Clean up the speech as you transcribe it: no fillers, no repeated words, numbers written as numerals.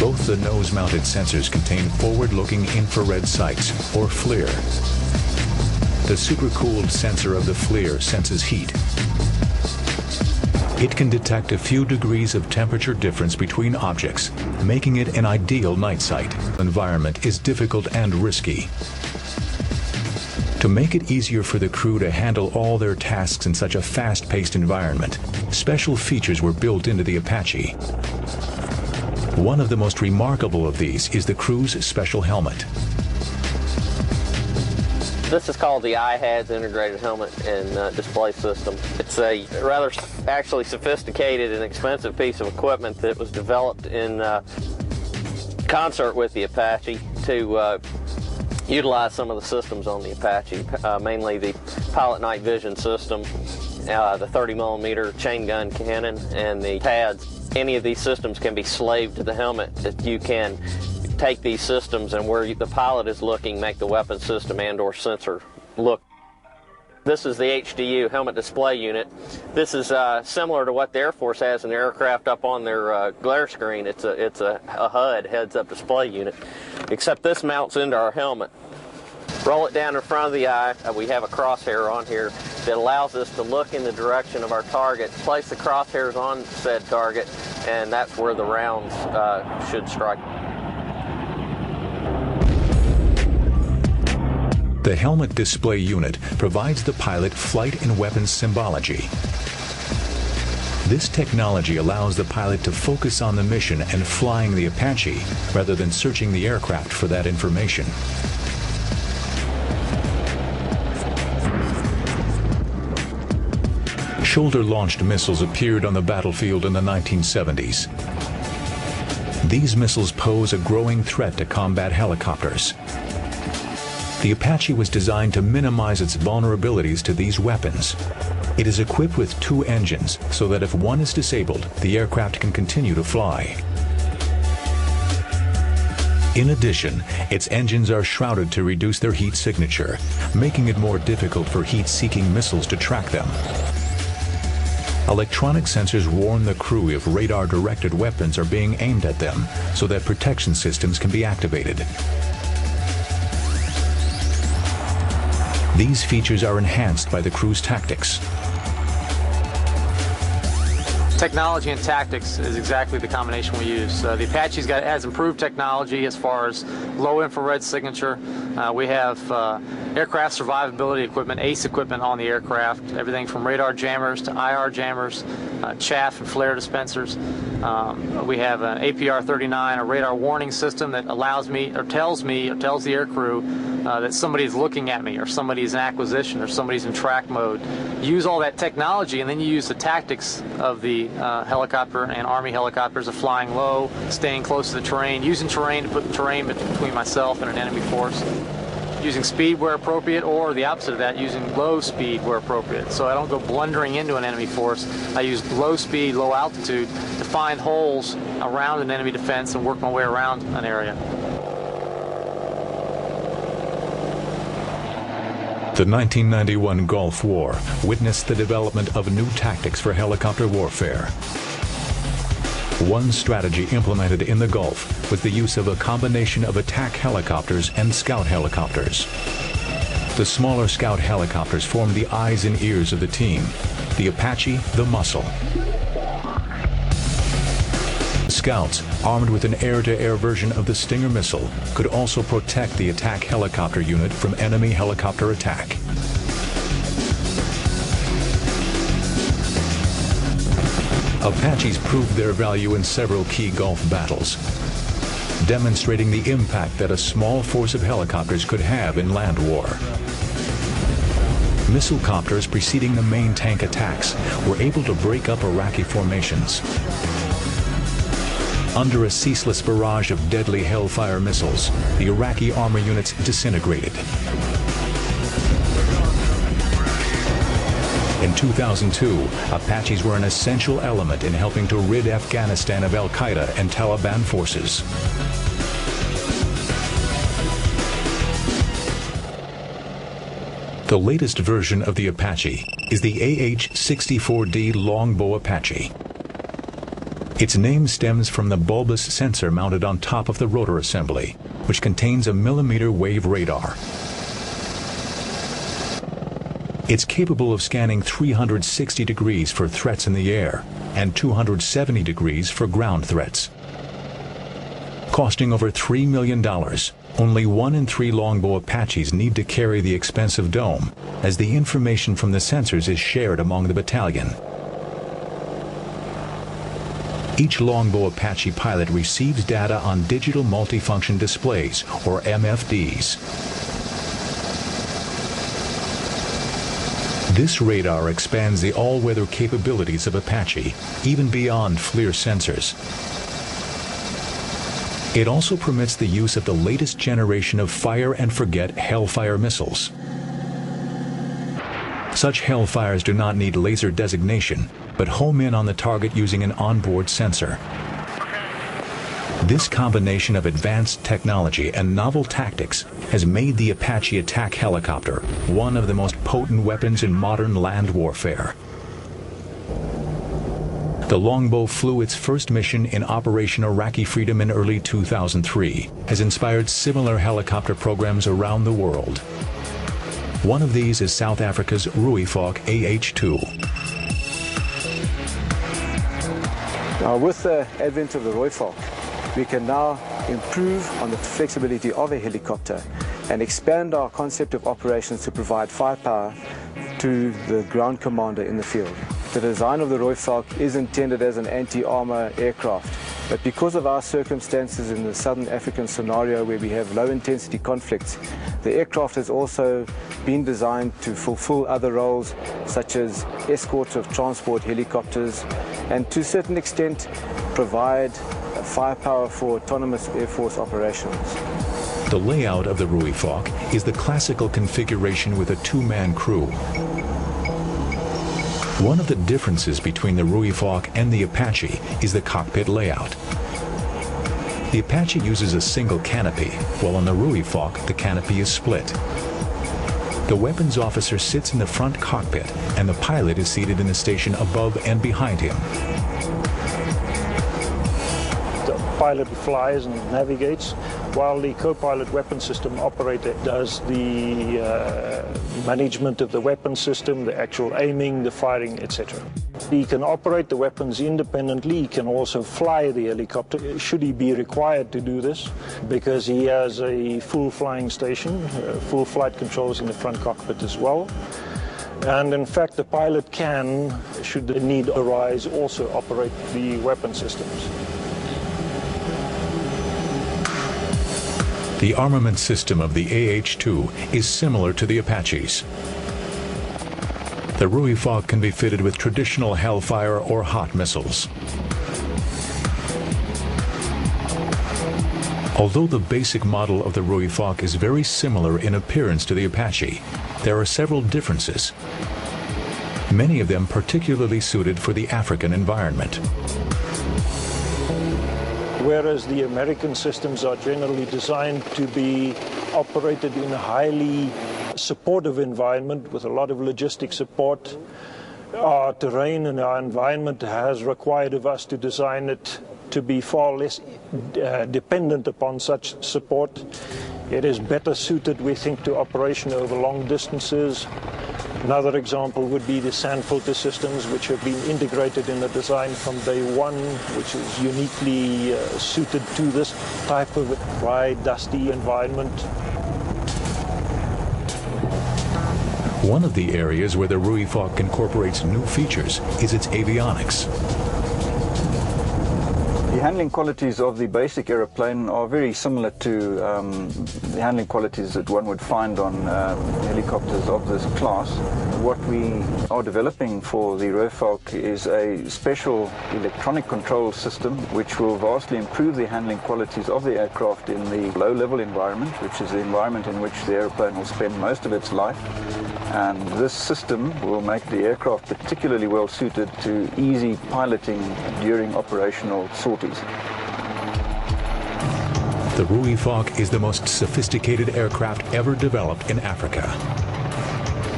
Both the nose-mounted sensors contain forward-looking infrared sights, or FLIR. The supercooled sensor of the FLIR senses heat. It can detect a few degrees of temperature difference between objects, making it an ideal night sight. The environment is difficult and risky. To make it easier for the crew to handle all their tasks in such a fast-paced environment, special features were built into the Apache. One of the most remarkable of these is the crew's special helmet. This is called the IHADS Integrated Helmet and Display System. It's a rather actually sophisticated and expensive piece of equipment that was developed in concert with the Apache to utilize some of the systems on the Apache, mainly the pilot night vision system, the 30mm chain gun cannon, and the pads. Any of these systems can be slaved to the helmet. That you can take these systems and where the pilot is looking, make the weapon system and/or sensor look. This is the HDU, Helmet Display Unit. This is similar to what the Air Force has in their aircraft up on their glare screen. It's a HUD, heads-up display unit, except this mounts into our helmet. Roll it down in front of the eye. We have a crosshair on here that allows us to look in the direction of our target, place the crosshairs on said target, and that's where the rounds should strike. The Helmet Display Unit provides the pilot flight and weapons symbology. This technology allows the pilot to focus on the mission and flying the Apache rather than searching the aircraft for that information. Shoulder-launched missiles appeared on the battlefield in the 1970s. These missiles pose a growing threat to combat helicopters. The Apache was designed to minimize its vulnerabilities to these weapons. It is equipped with 2 engines so that if one is disabled, the aircraft can continue to fly. In addition, its engines are shrouded to reduce their heat signature, making it more difficult for heat-seeking missiles to track them. Electronic sensors warn the crew if radar-directed weapons are being aimed at them so that protection systems can be activated. These features are enhanced by the crew's tactics. Technology and tactics is exactly the combination we use. The Apache's has improved technology as far as low infrared signature. We have aircraft survivability equipment, ACE equipment on the aircraft, everything from radar jammers to IR jammers, chaff and flare dispensers. We have an APR-39, a radar warning system that allows me or tells the aircrew that somebody's looking at me, or somebody's in acquisition, or somebody's in track mode. Use all that technology, and then you use the tactics of the helicopter and Army helicopters of flying low, staying close to the terrain, using terrain to put the terrain between myself and an enemy force, using speed where appropriate, or the opposite of that, using low speed where appropriate. So I don't go blundering into an enemy force. I use low speed, low altitude to find holes around an enemy defense and work my way around an area. The 1991 Gulf War witnessed the development of new tactics for helicopter warfare. One strategy implemented in the Gulf was the use of a combination of attack helicopters and scout helicopters. The smaller scout helicopters formed the eyes and ears of the team, the Apache the muscle. Scouts, armed with an air-to-air version of the Stinger missile, could also protect the attack helicopter unit from enemy helicopter attack. Apaches proved their value in several key Gulf battles, demonstrating the impact that a small force of helicopters could have in land war. Missile copters preceding the main tank attacks were able to break up Iraqi formations. Under a ceaseless barrage of deadly Hellfire missiles, the Iraqi armor units disintegrated. In 2002, Apaches were an essential element in helping to rid Afghanistan of Al-Qaeda and Taliban forces. The latest version of the Apache is the AH-64D Longbow Apache. Its name stems from the bulbous sensor mounted on top of the rotor assembly, which contains a millimeter wave radar. It's capable of scanning 360 degrees for threats in the air and 270 degrees for ground threats. Costing over $3 million, only 1 in 3 Longbow Apaches need to carry the expensive dome, as the information from the sensors is shared among the battalion. Each Longbow Apache pilot receives data on digital multifunction displays, or MFDs. This radar expands the all-weather capabilities of Apache, even beyond FLIR sensors. It also permits the use of the latest generation of fire-and-forget Hellfire missiles. Such Hellfires do not need laser designation, but home in on the target using an onboard sensor. This combination of advanced technology and novel tactics has made the Apache attack helicopter one of the most potent weapons in modern land warfare. The Longbow flew its first mission in Operation Iraqi Freedom in early 2003, has inspired similar helicopter programs around the world. One of these is South Africa's Rooivalk AH-2. Now, with the advent of the Rooivalk, we can now improve on the flexibility of a helicopter and expand our concept of operations to provide firepower to the ground commander in the field. The design of the Rooivalk is intended as an anti-armor aircraft, but because of our circumstances in the Southern African scenario where we have low-intensity conflicts, the aircraft has also been designed to fulfill other roles such as escort of transport helicopters and to a certain extent provide firepower for autonomous Air Force operations. The layout of the Rooivalk is the classical configuration with a 2-man crew. One of the differences between the Rooivalk and the Apache is the cockpit layout. The Apache uses a single canopy, while on the Rooivalk the canopy is split. The weapons officer sits in the front cockpit and the pilot is seated in the station above and behind him. The pilot flies and navigates, while the co-pilot weapon system operator does the management of the weapon system, the actual aiming, the firing, etc. He can operate the weapons independently. He can also fly the helicopter, should he be required to do this, because he has a full flying station, full flight controls in the front cockpit as well. And in fact, the pilot can, should the need arise, also operate the weapon systems. The armament system of the AH-2 is similar to the Apache's. The Rooivalk can be fitted with traditional Hellfire or Hot missiles. Although the basic model of the Rooivalk is very similar in appearance to the Apache, there are several differences, many of them particularly suited for the African environment. Whereas the American systems are generally designed to be operated in a highly supportive environment with a lot of logistic support, our terrain and our environment has required of us to design it to be far less dependent upon such support. It is better suited, we think, to operation over long distances. Another example would be the sand filter systems, which have been integrated in the design from day one, which is uniquely suited to this type of dry, dusty environment. One of the areas where the Rooivalk incorporates new features is its avionics. The handling qualities of the basic aeroplane are very similar to the handling qualities that one would find on helicopters of this class. What we are developing for the Rooivalk is a special electronic control system which will vastly improve the handling qualities of the aircraft in the low-level environment, which is the environment in which the airplane will spend most of its life. And this system will make the aircraft particularly well suited to easy piloting during operational sorties. The Rooivalk is the most sophisticated aircraft ever developed in Africa.